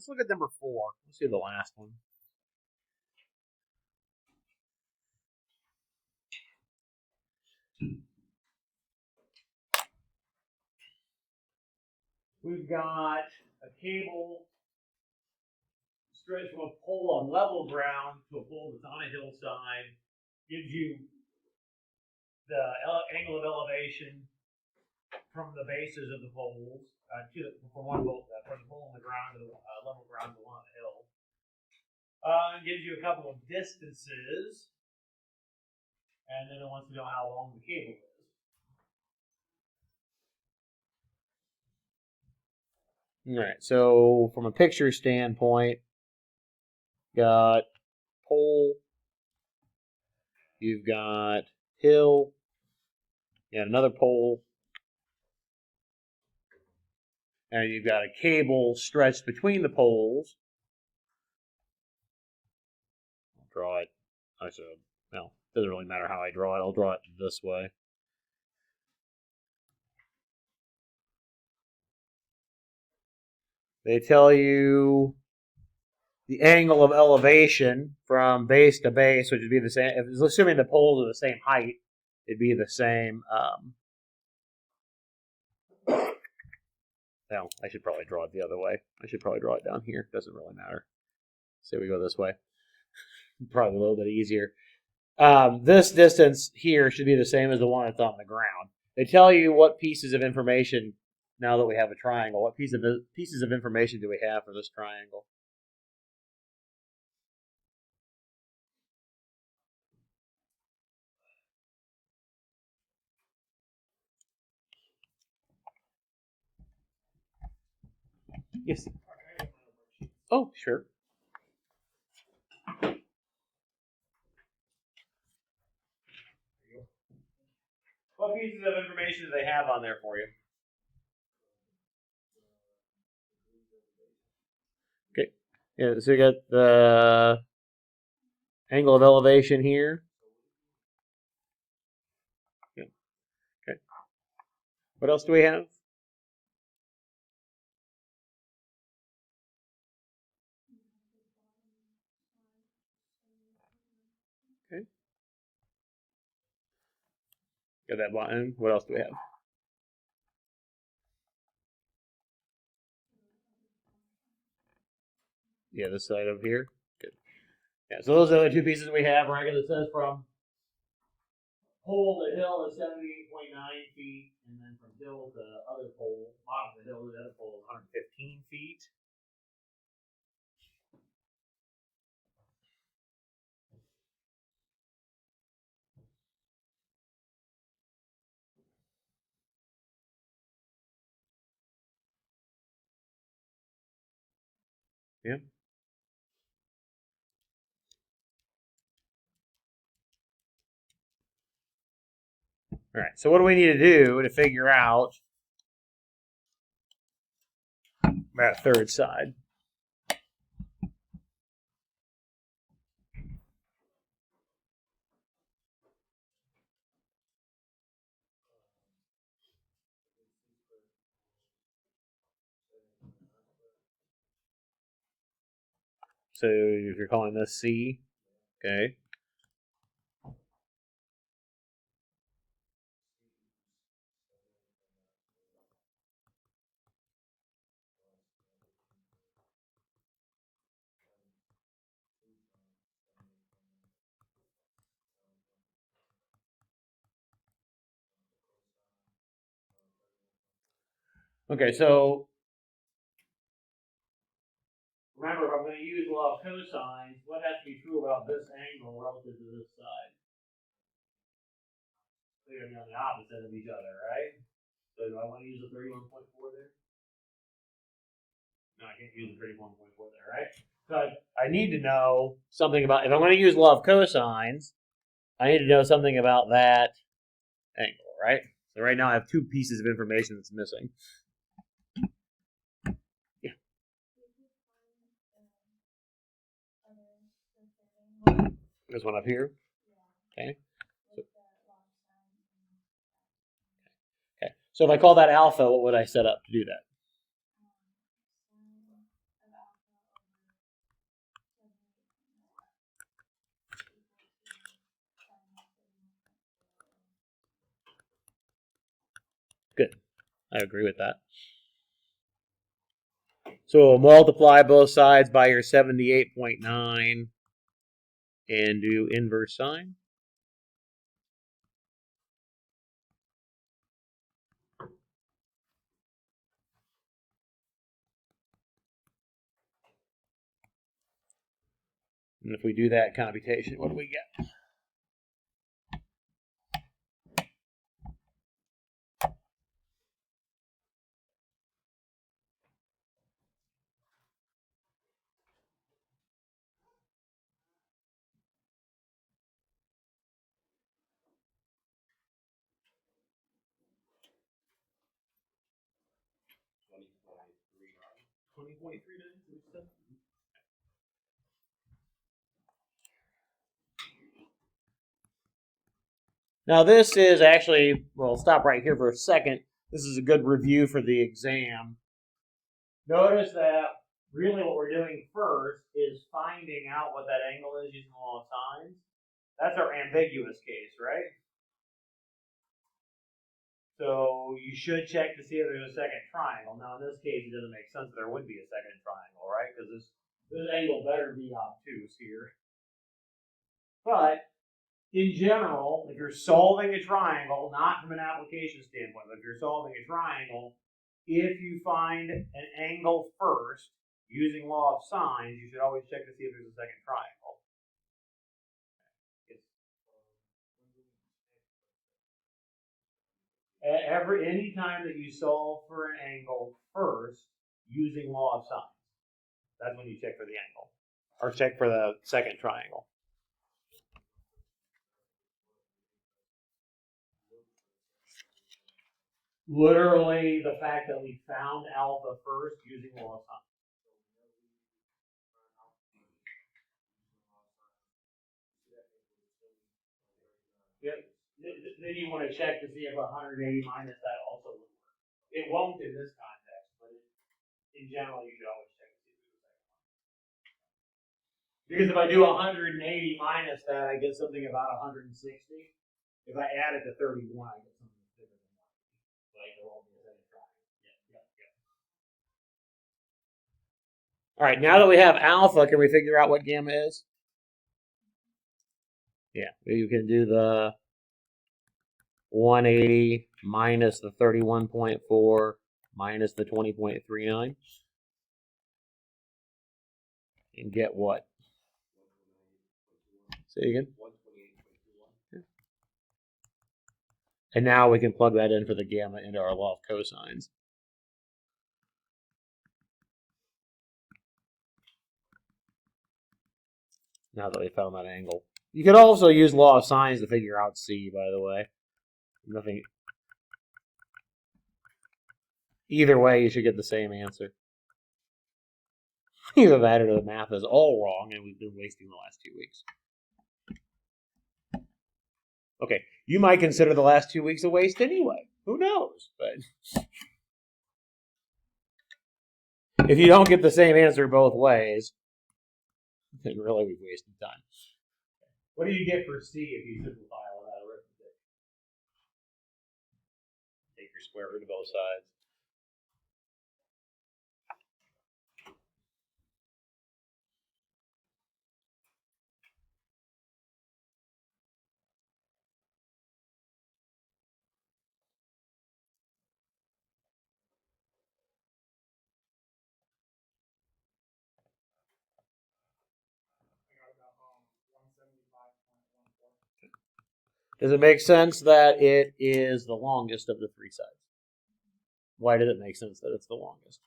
let's look at number 4. Let's do the last one. We've got a cable stretched from a pole on level ground to a pole that's on a hillside. Gives you the angle of elevation from the bases of the poles from one pole, from the pole on the ground to the level ground to the one on the hill. It gives you a couple of distances, and then it wants to know how long the cable is. All right, so from a picture standpoint, got pole, you've got hill, you got another pole, and you've got a cable stretched between the poles. I'll draw it. Well, it doesn't really matter how I draw it. I'll draw it this way. They tell you the angle of elevation from base to base, which would be the same. Assuming the poles are the same height, it'd be the same. No, I should probably draw it the other way. I should probably draw it down here. Doesn't really matter. Say we go this way. Probably a little bit easier. This distance here should be the same as the one that's on the ground. They tell you what pieces of information, now that we have a triangle, what pieces of information do we have for this triangle? Yes. Oh, sure. What pieces of information do they have on there for you? Okay. Yeah, so you got the angle of elevation here. Yeah. Okay. What else do we have? Okay. Got that button. What else do we have? Yeah, this side over here. Good. Yeah, so those are the two pieces we have. Right, it says from pole to hill is 78.9 feet, and then from hill to other pole, bottom of the hill to the other pole is 115 feet. Yeah. All right, so what do we need to do to figure out that third side? So if you're calling this C, okay. Okay, so remember, if I'm going to use law of cosines, what has to be true about this angle relative to this side? They're going to be on the opposite of each other, right? So do I want to use a 31.4 there? No, I can't use a 31.4 there, right? So I need to know something about, if I'm going to use law of cosines, I need to know something about that angle, right? So right now I have two pieces of information that's missing. Yeah. This one up here? Okay. Okay. So if I call that alpha, what would I set up to do that? I agree with that. So we'll multiply both sides by your 78.9 and do inverse sine. And if we do that computation, what do we get? Now this is actually, well, stop right here for a second. This is a good review for the exam. Notice that really what we're doing first is finding out what that angle is using the law of sines. That's our ambiguous case, right? So you should check to see if there's a second triangle. Now in this case, it doesn't make sense that there would be a second triangle, right? Because this angle better be obtuse here. But in general, if you're solving a triangle, not from an application standpoint, but if you're solving a triangle, if you find an angle first using law of sines, you should always check to see if there's a second triangle. Any time that you solve for an angle first using law of sines, that's when you check for the angle, or check for the second triangle. Literally, the fact that we found alpha first using law of sines. Yep. Then you want to check to see if 180 minus that also would work. It won't in this context, but in general, you should always check to see if there's a second one. Because if I do 180 minus that, I get something about 160. If I add it to 31, I get something bigger than that. Like there won't be a second triangle. Yeah. All right, now that we have alpha, can we figure out what gamma is? Yeah, you can do the 180 minus the 31.4 minus the 20.39 and get what? Say again? 128.21. And now we can plug that in for the gamma into our law of cosines. Now that we found that angle. You could also use law of sines to figure out C, by the way. Nothing. Either way, you should get the same answer. Either that or the math is all wrong, and we've been wasting the last 2 weeks. Okay, you might consider the last 2 weeks a waste anyway. Who knows? But if you don't get the same answer both ways, then really we've wasted time. What do you get for C if you simplify all that arithmetic? Take your square root of both sides. Does it make sense that it is the longest of the three sides? Why does it make sense that it's the longest?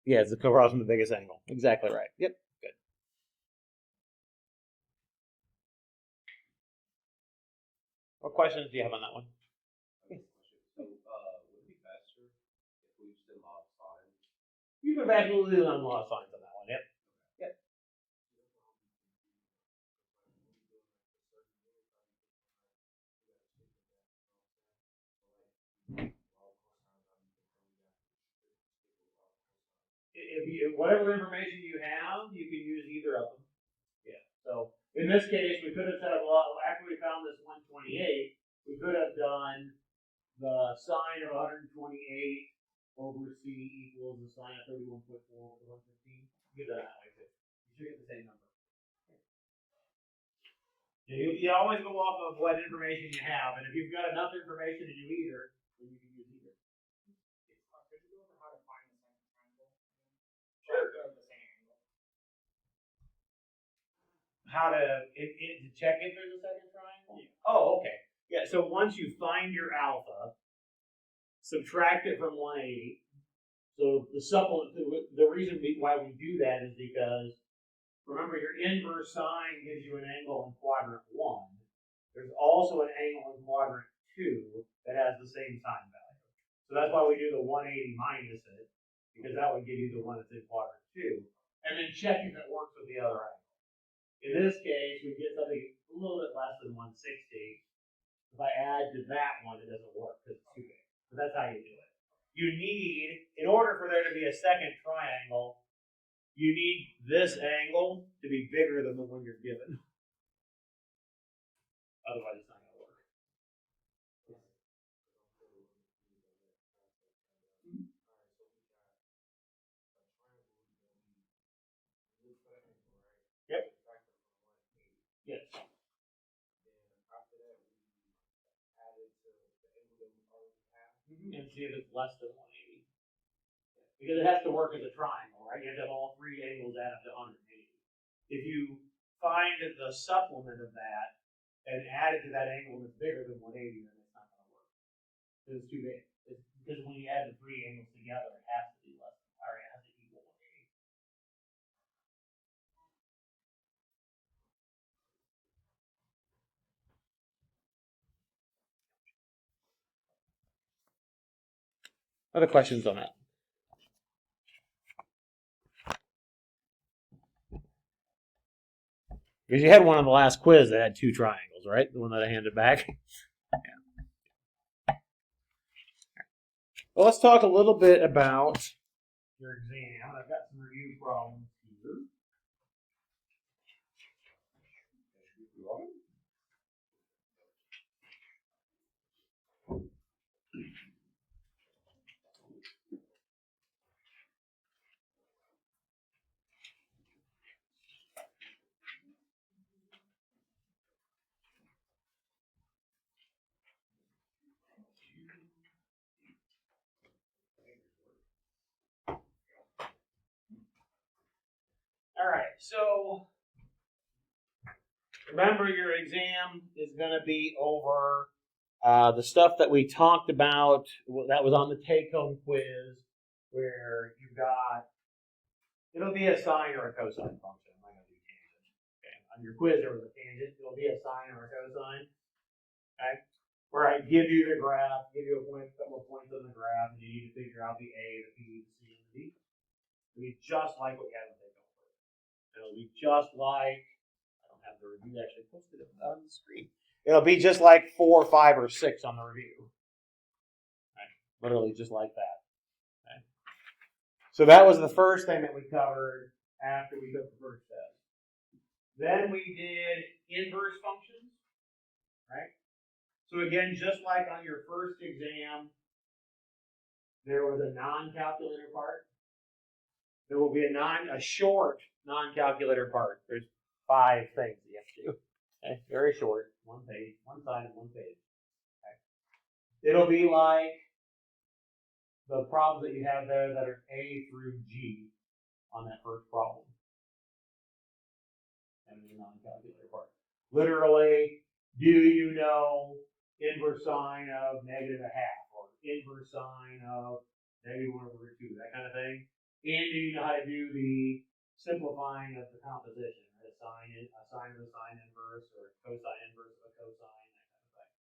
Yeah, it's across from the biggest angle. Exactly right. Yep, good. What questions do you have on that one? So, would it be faster if we just did law of sines? You can absolutely do law of sines on that one. Yep. Yep. Whatever information you have, you can use either of them. Yeah. So in this case, we could have said, well, after we found this 128, we could have done the sine of 128 over C equals the sine of 31.4 over 115. Get that way too. You should get the same number. You always go off of what information you have, and if you've got enough information to do either, then you can use either. Could you go over how to find the second triangle? Sure. The same angle. How to check if there's a second triangle? Yeah. Oh, okay. Yeah, so once you find your alpha, subtract it from 180. So the reason why we do that is because, remember, your inverse sine gives you an angle in quadrant 1. There's also an angle in quadrant 2 that has the same sine value. So that's why we do the 180 minus it, because that would give you the one that's in quadrant 2. And then check if it works with the other angle. In this case, we get something a little bit less than 160. If I add to that one, it doesn't work because it's too big. So that's how you do it. You need, in order for there to be a second triangle, you need this angle to be bigger than the one you're given. Otherwise, it's not going to work. Yep. Yes. And see if it's less than 180. Because it has to work as a triangle, right? You have to have all three angles add up to 180. If you find the supplement of that and add it to that angle that's bigger than 180, then it's not going to work. Because it's too big. Because when you add the three angles together, it has to be less than, or it has to equal 180. Other questions on that? Because you had one on the last quiz that had two triangles, right? The one that I handed back. Yeah. Well, let's talk a little bit about your exam. I've got some review problems here. All right, so remember your exam is going to be over the stuff that we talked about that was on the take-home quiz, where you got, it'll be a sine or a cosine function. I'm not going to do tangent. Okay. On your quiz, there was a tangent. It'll be a sine or a cosine. Okay. Where I give you the graph, give you a couple of points on the graph, and you need to figure out the A, the B, the C, and the D. It'll be just like what you had in the take-home quiz. It'll be just like, I don't have the review actually posted on the screen. It'll be just like 4, 5, or 6 on the review. Right? Literally just like that. Okay? So that was the first thing that we covered after we took the first test. Then we did inverse functions. Right? So again, just like on your first exam, there was a non-calculator part. There will be a short non-calculator part. There's 5 things you have to do. Okay? Very short, 1 page, 1 side and 1 page. Okay? It'll be like the problems that you have there that are A through G on that first problem. And the non-calculator part. Literally, do you know inverse sine of -1/2 or inverse sine of -1/2, that kind of thing? And do you know how to do the simplifying of the composition, right? A sine of a sine inverse or a cosine inverse of a cosine, that kind of thing.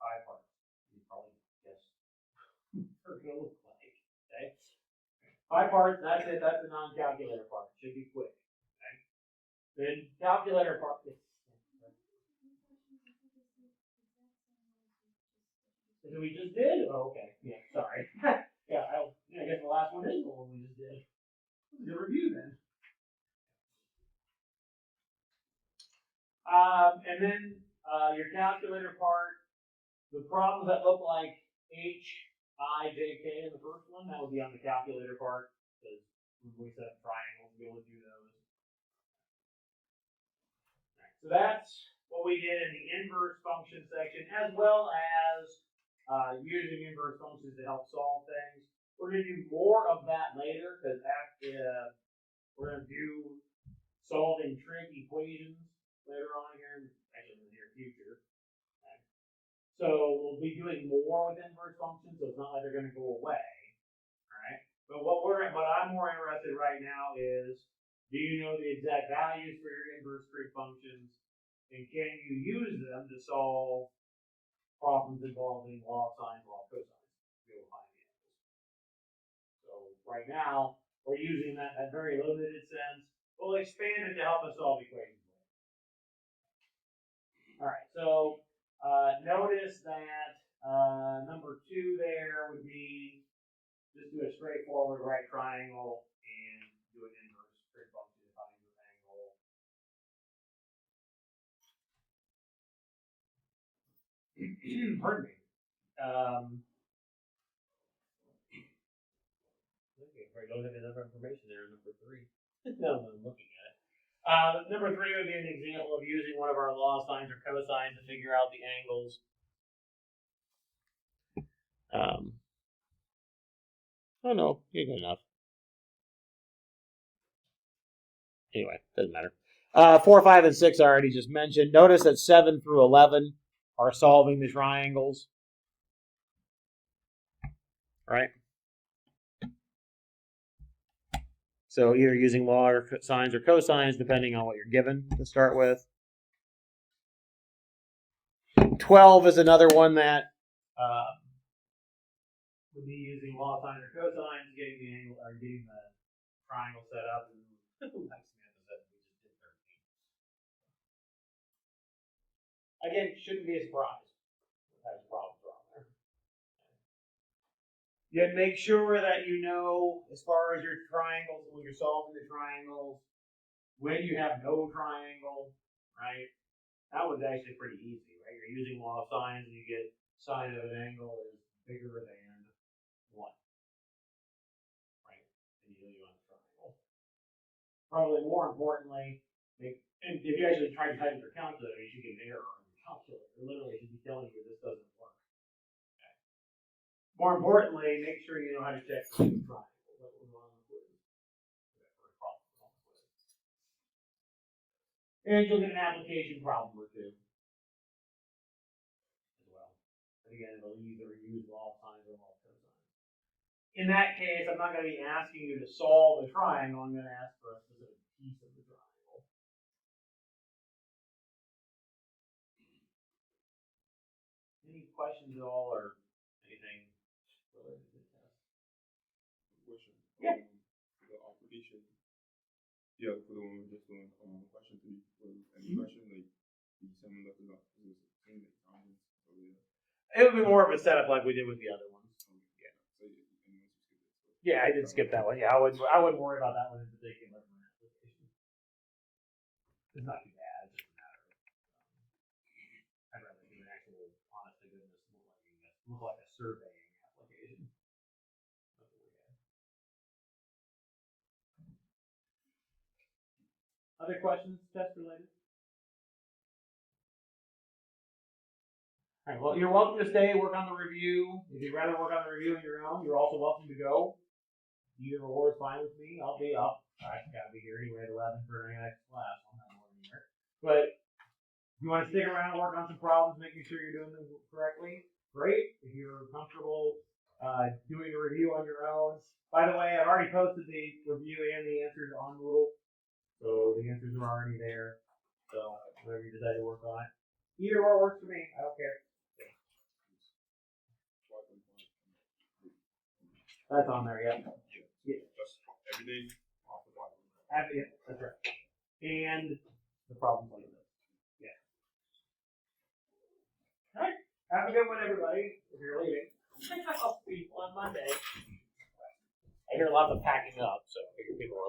5 parts. You probably guess what it's going to look like. Okay? 5 parts, that's it. That's the non-calculator part. It should be quick. Okay? Then calculator part. So we just did? Oh, okay. Yeah, sorry. Yeah, I guess the last one is the one we just did. Good review then. And then your calculator part, The problems that look like H, I, J, K in the first one, that would be on the calculator part, because we set up triangles to be able to do those. Right, so that's what we did in the inverse function section, as well as using inverse functions to help solve things. We're going to do more of that later, because we're going to do solving trig equations later on here, actually in the near future. Okay. So we'll be doing more with inverse functions, so it's not like they're going to go away. All right. But what I'm more interested right now is, do you know the exact values for your inverse trig functions, and can you use them to solve problems involving log sines, log cosines, to be able to find the angles? So right now we're using that in a very limited sense. We'll expand it to help us solve equations. All right, so notice that number 2 there would be just do a straightforward right triangle and do an inverse trig function to find your angle. Pardon me. Okay, I don't have enough information there. Number 3. No, I'm looking at it. Number 3 would be an example of using one of our log sines or cosines to figure out the angles. Oh no, you're good enough. Anyway, doesn't matter. 4, 5, and 6 I already just mentioned. Notice that 7 through 11 are solving the triangles. Right? So either using log sines or cosines, depending on what you're given to start with. 12 is another one that would be using log sines or cosines, getting the angle or getting the triangle set up. And like Samantha said, we just did 13. Again, shouldn't be a surprise. That's problems wrong there. Yet make sure that you know, as far as your triangles, when you're solving the triangles, when you have no triangle, right? That one's actually pretty easy, right? You're using log sines and you get sine of an angle is bigger than 1. Right? And you know you want a triangle. Probably more importantly, and if you actually try to type in your calculator, you should get an error on your calculator. It literally should be telling you this doesn't work. Okay. More importantly, make sure you know how to check for the triangle. What was wrong with it? And you'll get an application problem or 2 as well. And again, it'll either use log sines or log cosines. In that case, I'm not going to be asking you to solve the triangle. I'm going to ask for a specific piece of the triangle. Any questions at all or anything related to the test? Question. Yeah. The application. Yeah, for the one we're just doing, question 3 was any question like the similar to the thing like comments or It would be more of a setup like we did with the other ones. Yeah. So you skip it. Yeah, I did skip that one. Yeah, I wouldn't worry about that one in particular. It's not too bad. It doesn't matter. I'd rather do an actual, honest to goodness, look like a surveying application. That's what we had. Other questions, test related? All right, well, you're welcome to stay, work on the review. If you'd rather work on the review on your own, you're also welcome to go. Either or is fine with me. I'll be up. I gotta be here anyway at 11 for our next class. I'm not more than here. But if you want to stick around and work on some problems, making sure you're doing them correctly, great. If you're comfortable doing a review on your own. By the way, I've already posted the review and the answers on Moodle. So the answers are already there. So whatever you decide to work on it. Either or works for me. I don't care. That's on there, yeah. Yeah. Just everything off the bottom. Yeah, that's right. And the problems like this. Yeah. All right. Have a good one, everybody. If you're leaving. I'll see you on Monday. I hear lots of packing up, so I figure people are